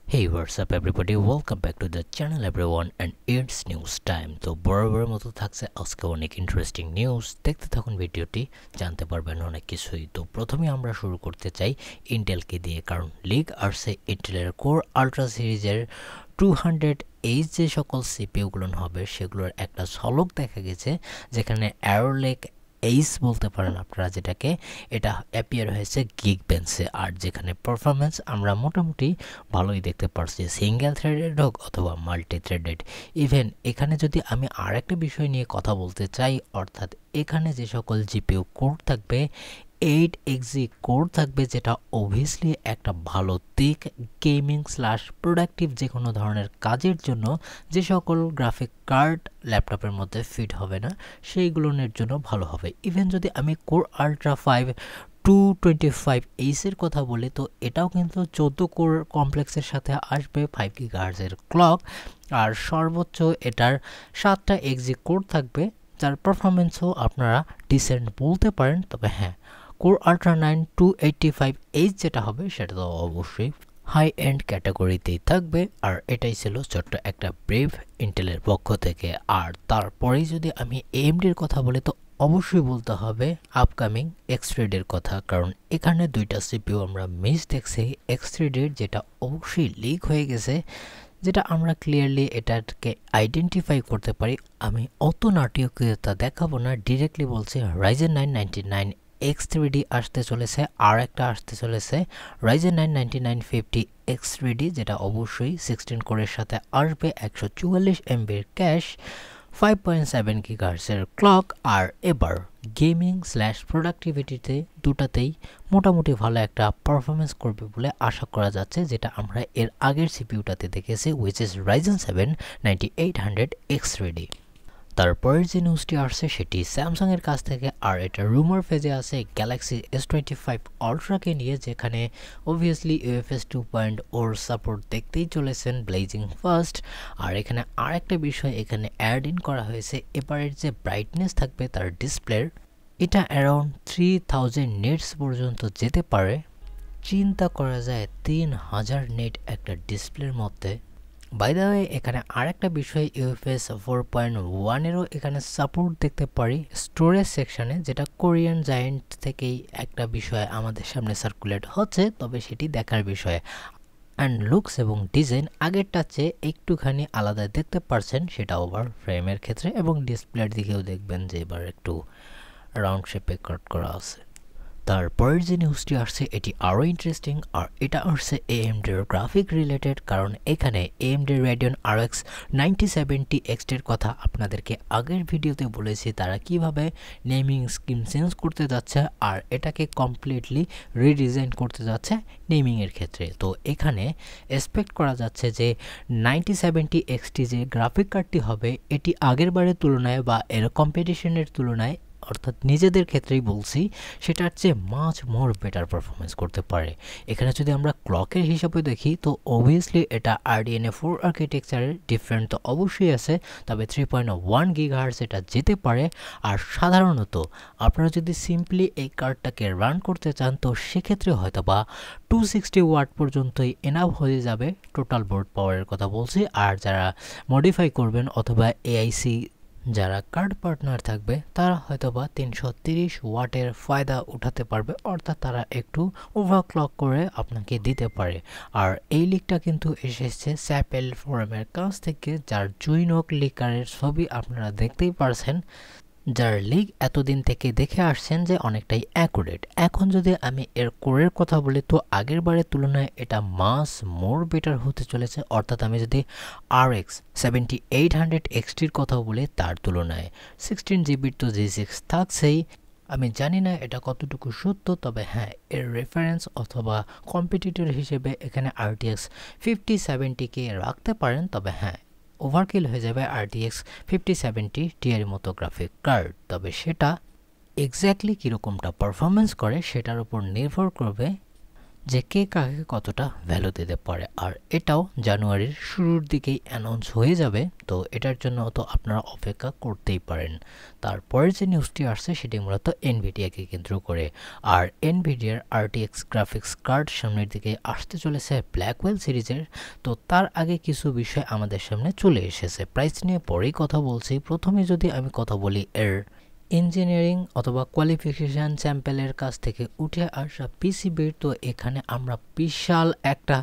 Hey, what's up everybody? Welcome back to the channel everyone and it's news time. তো বরাবরের মতো থাকছে আজকে অনেক ইন্টারেস্টিং নিউজ। দেখতে থাকুন ভিডিওটি, জানতে পারবেন অনেক কিছুই। তো প্রথমে আমরা শুরু করতে চাই ইন্টেলকে দিয়ে, কারণ লিগ আসছে ইন্টেলের কোর আল্ট্রা সিরিজের 200H যে সকল সিপিইউগুলো হবে সেগুলোর একটা ঝলক দেখা গেছে, যেখানে অ্যারোলেক এইস বলতে পারেন আপনারা যেটাকে, এটা অ্যাপিয়ার হয়েছে গিগবেঞ্চে। আর যেখানে পারফরমেন্স আমরা মোটামুটি ভালোই দেখতে পারছি, সিঙ্গেল থ্রেডেড হোক অথবা মাল্টি থ্রেডেড। ইভেন এখানে যদি আমি আর একটা বিষয় নিয়ে কথা বলতে চাই, অর্থাৎ এখানে যে সকল জিপিইউ কোর থাকবে 8Xe কোর থাকবে, যেটা অবভিয়াসলি একটা ভালো দিক গেমিং স্ল্যাশ প্রোডাক্টিভ যে কোনো ধরনের কাজের জন্য। যে সকল গ্রাফিক কার্ড ল্যাপটপের মধ্যে ফিট হবে না সেইগুলোর জন্য ভালো হবে। ইভেন যদি আমি কোর আল্ট্রা 5 225H এর কথা বলি, তো এটাও কিন্তু 14 কোর কমপ্লেক্সের সাথে আসবে, 5 GHz ক্লক, আর সর্বোচ্চ এটার 7টা এক্সি কোর থাকবে, যার পারফরমেন্সও আপনারা ডিসেন্ট বলতে পারেন। তবে হ্যাঁ, কোর আল্ট্রা 9 285H যেটা হবে সেটা তো অবশ্যই হাই এন্ড ক্যাটাগরিতেই থাকবে। আর এটাই ছিল ছোট্ট একটা ব্রেভ ইন্টেলের পক্ষ থেকে। আর তারপরেই যদি আমি এএমডির কথা বলি, তো অবশ্যই বলতে হবে আপকামিং এক্স3ডের কথা, কারণ এখানে দুইটা সিপিইউ আমরা মিস দেখছি এক্স3ডের, যেটা অবশ্যই লিক হয়ে গেছে, যেটা আমরা ক্লিয়ারলি এটাকে আইডেন্টিফাই করতে পারি। আমি অত নাটকীয়তা দেখাবো না, ডিরেক্টলি বলছি রাইজেন 9 99 X3D আসতে চলেছে, আর একটা আসতে চলেছে রাইজেন 9 9950 X3D, যেটা অবশ্যই 16 কোরের সাথে আসবে, 144 MB ক্যাশ, 5.7 GHz ক্লক। আর এবার গেমিং স্ল্যাশ প্রোডাক্টিভিটিতে দুটাতেই মোটামুটি ভালো একটা পারফরমেন্স করবে বলে আশা করা যাচ্ছে, যেটা আমরা এর আগের সিপিইউটাতে দেখেছি, উইচ ইজ রাইজেন 7 9800 X3D। তারপরের যে নিউজটি আসছে সেটি স্যামসাংয়ের কাছ থেকে, আর এটা রুমার ফেজে আছে গ্যালাক্সি S25 আলট্রাকে নিয়ে, যেখানে অবভিয়াসলি UFS 2.0 সাপোর্ট দেখতেই চলেছেন ব্লেজিং ফার্স্ট। আর এখানে আর একটা বিষয় এখানে অ্যাড ইন করা হয়েছে, এবারের যে ব্রাইটনেস থাকবে তার ডিসপ্লের, এটা অ্যারাউন্ড 3000 নিটস পর্যন্ত যেতে পারে। চিন্তা করা যায় 3000 নিট একটা ডিসপ্লের মধ্যে। বাই দ্য ওয়ে, এখানে আর একটা বিষয় UFS 4.1-এরও এখানে সাপোর্ট দেখতে পারি স্টোরেজ সেকশনে, যেটা কোরিয়ান জায়েন্ট থেকেই একটা বিষয় আমাদের সামনে সার্কুলেট হচ্ছে, তবে সেটি দেখার বিষয়। অ্যান্ড লুকস এবং ডিজাইন আগেরটার চেয়ে একটুখানি আলাদা দেখতে পারছেন, সেটা ওভার ফ্রেমের ক্ষেত্রে, এবং ডিসপ্লের দিকেও দেখবেন যে এবার একটু রাউন্ড শেপে কাট করা আছে। তারপরের যে নিউজটি আসছে এটি আরও ইন্টারেস্টিং, আর এটা আসছে AMDর গ্রাফিক রিলেটেড, কারণ এখানে AMD Radeon RX 9070X এর কথা আপনাদেরকে আগের ভিডিওতে বলেছি, তারা কিভাবে নেমিং স্কিম চেঞ্জ করতে যাচ্ছে আর এটাকে কমপ্লিটলি রিডিজাইন করতে যাচ্ছে নেমিংয়ের ক্ষেত্রে। তো এখানে এক্সপেক্ট করা যাচ্ছে যে 9070XT যে গ্রাফিক কার্ডটি হবে, এটি আগের বারের তুলনায় বা এর কম্পিটিশনের তুলনায়, অর্থাৎ নিজেদের ক্ষেত্রেই বলছি, সেটার চেয়ে মাচ মোর বেটার পারফরমেন্স করতে পারে। এখানে যদি আমরা ক্লকের হিসাবে দেখি, তো অবভিয়াসলি এটা RDNA 4 আর্কিটেকচারের ডিফারেন্ট তো অবশ্যই আছে, তবে 3.1 GHz এটা যেতে পারে। আর সাধারণত আপনারা যদি সিম্পলি এই কার্ডটাকে রান করতে চান, তো সেক্ষেত্রে হয়তো বা 260 ওয়াট পর্যন্তই এনাফ হয়ে যাবে, টোটাল বোর্ড পাওয়ারের কথা বলছি। আর যারা মডিফাই করবেন অথবা AIC যারা কার্ড পার্টনার থাকবে, তারা হয়তোবা 330 ওয়াটের ফায়দা উঠাতে পারবে, অর্থাৎ তারা একটু ওভারক্লক করে আপনাকে দিতে পারে। আর এই লিকটা কিন্তু এসেছে স্যাপেল ফোরামের কাছ থেকে, যার জুইনক লিকারের ছবি আপনারা দেখতেই পারছেন, যার লিগ এতদিন থেকে দেখে আসছেন যে অনেকটাই অ্যাকুরেট। এখন যদি আমি এর কোরের কথা বলি, তো আগের বারের তুলনায় এটা মাস মোর বেটার হতে চলেছে, অর্থাৎ আমি যদি RX 7800XTর কথা বলি, তার তুলনায় 16GB তো G6 থাকছেই। আমি জানি না এটা কতটুকু সত্য, তবে হ্যাঁ, এর রেফারেন্স অথবা কম্পিটিটর হিসেবে এখানে RTX 5070কে রাখতে পারেন। তবে হ্যাঁ, ওভারকিল হয়ে যাবে RTX 5070 Ti এর মতো গ্রাফিক কার্ড, তবে সেটা এক্স্যাক্টলি কীরকমটা পারফরমেন্স করে সেটার উপর নির্ভর করবে যে কে কাকে কতটা ভ্যালু দিতে পারে। আর এটাও জানুয়ারির শুরুর দিকেই অ্যানাউন্স হয়ে যাবে, তো এটার জন্য তো আপনারা অপেক্ষা করতেই পারেন। তারপরে যে নিউজটি আসছে সেটি মূলত এনভিডিয়াকে কেন্দ্র করে। আর এনভিডিয়ার আরটিএক্স গ্রাফিক্স কার্ড সামনের দিকে আসতে চলেছে ব্ল্যাকওয়েল সিরিজের। তো তার আগে কিছু বিষয় আমাদের সামনে চলে এসেছে, প্রাইস নিয়ে পরেই কথা বলছি। প্রথমে যদি আমি কথা বলি এর ইঞ্জিনিয়ারিং অথবা কোয়ালিফিকেশান স্যাম্পেলের কাছ থেকে উঠে আসা পিসিবির, তো এখানে আমরা বিশাল একটা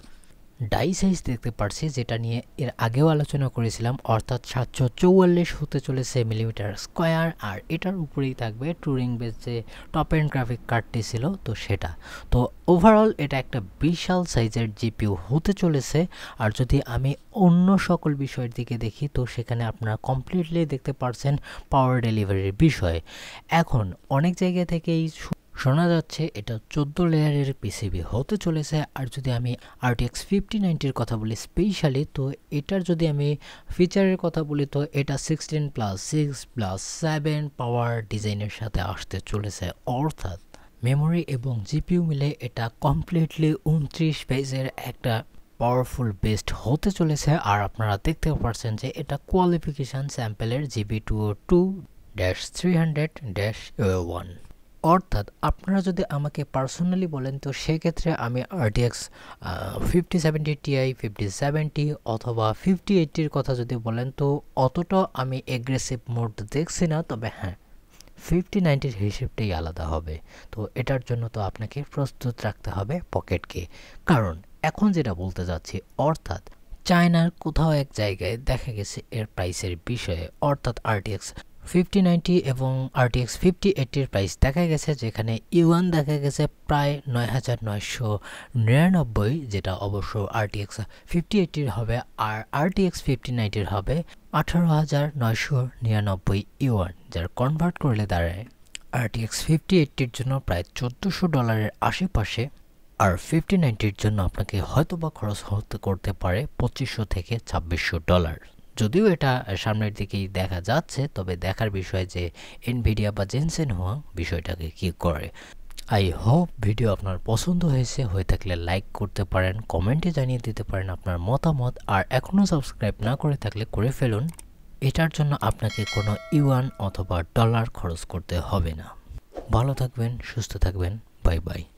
ডাই সাইজ দেখতে পারছি, যেটা নিয়ে এর আগেও আলোচনা করেছিলাম, অর্থাৎ 744 হতে চলেছে মিলিমিটার স্কোয়ার। আর এটার উপরেই থাকবে টুরিং বেস যে টপ এন্ড গ্রাফিক কার্ডটি ছিল, তো সেটা। তো ওভারঅল এটা একটা বিশাল সাইজের জিপিইউ হতে চলেছে। আর যদি আমি অন্য সকল বিষয়ের দিকে দেখি, তো সেখানে আপনারা কমপ্লিটলি দেখতে পারছেন পাওয়ার ডেলিভারির বিষয়। এখন অনেক জায়গা থেকেই শোনা যাচ্ছে এটা 14 লেয়ারের পিসিবি হতে চলেছে। আর যদি আমি RTX 5090-র কথা বলি স্পেশালি, তো এটার যদি আমি ফিচারের কথা বলি, তো এটা 16+6+7 পাওয়ার ডিজাইনের সাথে আসতে চলেছে, অর্থাৎ মেমোরি এবং জিপিইউ মিলে এটা কমপ্লিটলি 29 পেজের একটা পাওয়ারফুল বেস্ট হতে চলেছে। আর আপনারা দেখতে পাচ্ছেন যে এটা কোয়ালিফিকেশান স্যাম্পেলের GB202-300-1। অর্থাৎ আপনারা যদি আমাকে পার্সোনালি বলেন, তো সেক্ষেত্রে আমি RTX 5070 Ti, 5070 অথবা 5080-র কথা যদি বলেন, তো অতটা আমি এগ্রেসিভ মোড দেখছি না। তবে হ্যাঁ, 5090-র হিসেবটাই আলাদা হবে। তো এটার জন্য তো আপনাকে প্রস্তুত রাখতে হবে পকেটকে। কারণ এখন যেটা বলতে যাচ্ছি, অর্থাৎ চায়নার কোথাও এক জায়গায় দেখা গেছে এর প্রাইসের বিষয়ে, অর্থাৎ RTX 5090 এবং RTX 5080-র প্রাইস দেখা গেছে, যেখানে ইউয়ান দেখা গেছে প্রায় 9999, যেটা অবশ্য RTX 5080-র হবে। আর RTX 5090-র হবে 18999 ইউয়ান, যার কনভার্ট করলে দাঁড়ায় RTX 5080-র জন্য প্রায় $1400 আশেপাশে। আর 5090-র জন্য আপনাকে হয়তোবা খরচ করতে পারে $2500 থেকে $2600। যদিও এটা সামনের দিকেই দেখা যাচ্ছে, তবে দেখার বিষয় যে এনভিডিয়া বা জেনসেন হুয়াং বিষয়টাকে কি করে। আই হোপ ভিডিও আপনার পছন্দ হয়ে থাকলে লাইক করতে পারেন, কমেন্টে জানিয়ে দিতে পারেন আপনার মতামত। আর এখনও সাবস্ক্রাইব না করে থাকলে করে ফেলুন, এটার জন্য আপনাকে কোনো ইউয়ান অথবা ডলার খরচ করতে হবে না। ভালো থাকবেন, সুস্থ থাকবেন, বাই বাই।